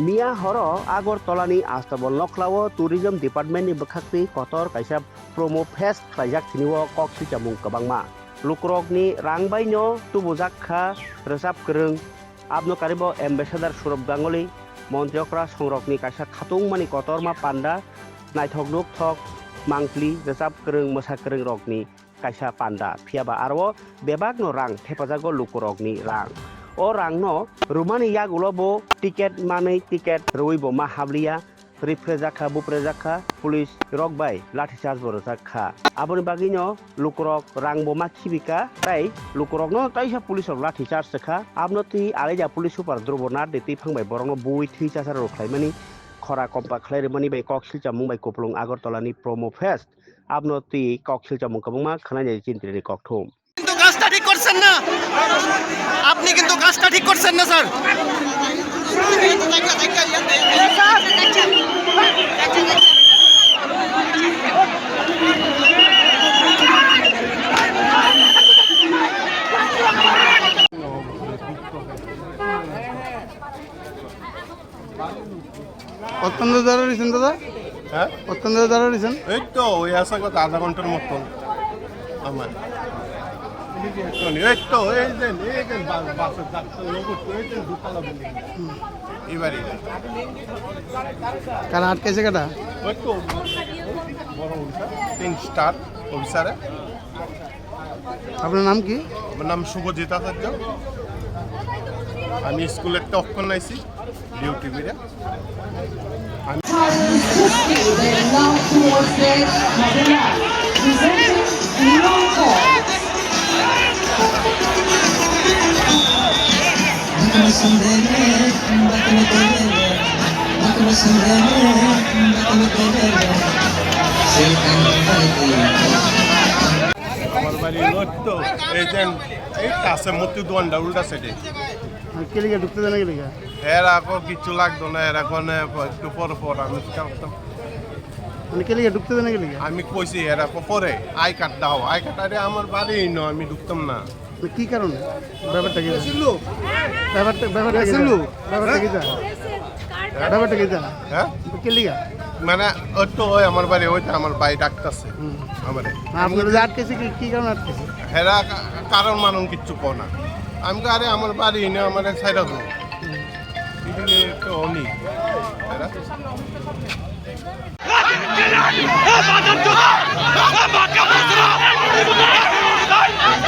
Mia horo Agartalani Astabol Noklawo Tourism Department ni Bekakti Kotor kaisa promo fest kajak siniwo kok si jamung kabangma. Lukrok ni rangbainyo tubujak kha resap kereng abno karibo ambassador Surab Ganguly Montriokra songrokni kaisa khatung mani kotor ma panda naithok nuk thok mangpli resap kereng mosa kereng rokni kaisa panda phiaba arwo bebak no rang thepajago lukrokni rang. Orang no rumani yagulo bo tiket manai tiket rui bo mahablia reprezaka buprezaka pulis rok bai lathi charge borojaka aboni bagino lukrok rang bo makhibika tai lukrok no taisa pulis rok lathi charge sakha abnoti aleja pulis super drobonat deti phangbai borong bui thi chasar rok khlaimani khora kompa khlairmani bai koksil chamung bai koplung Agartalani promo fest abnoti koksil chamung kabungma khanai chintri kokthum কিন্তু কাজটা ঠিক করছেন না আপনি কিন্তু কাজটা ঠিক করছেন না স্যার অত্যন্ত দ্বারা দিয়েছেন দাদা হ্যাঁ অত্যন্ত দ্বারা দিয়েছেন এই তো ওই আসা কথা আধা ঘন্টার মতন আমার এই তো এই যে বাসের যাত্রা লোক এই যে দুতলা বিল্ডিং এবারে কারা আটকেছে কাটা ওই তো বড় অফিসার 3 স্টার অফিসারে আপনার নাম কি আমার নাম শুভজিৎ আচার্য আমি স্কুলে একটা অক্ষর নাইছি ডিউটি বিরে আমার বাড়ি তো এই যে এই কাছে মূর্তি দোয়ানটা উল্টা সাইডে কে লিখে ঢুকতে দেন কে লিখে এর এখন কিছু লাগতো না এর এখন একটু পর আমি করতাম মানে কে লিখে ঢুকতে দেন কে লিখে আমি কইছি এর পরে আই কার্ড দাও আই কার্ড আরে আমার বাড়ি ন আমি ঢুকতাম না কি কারণে ব্যাপারটা কি ব্যাপারটা কি ব্যাপারটা কি ব্যাপারটা কি হ্যাঁ কে লিখে মানে ওই তো ওই আমার বাড়ি ওইটা আমার বাড়ি ডাকতেছে আমার আপনার আটকেছে কি কারণে আটকেছে হেরা কারণ মানুষ কিচ্ছু কো না আমি তো আরে আমার বাড়ি না আমার সাইডা তো এদিকে তো অনি হেরা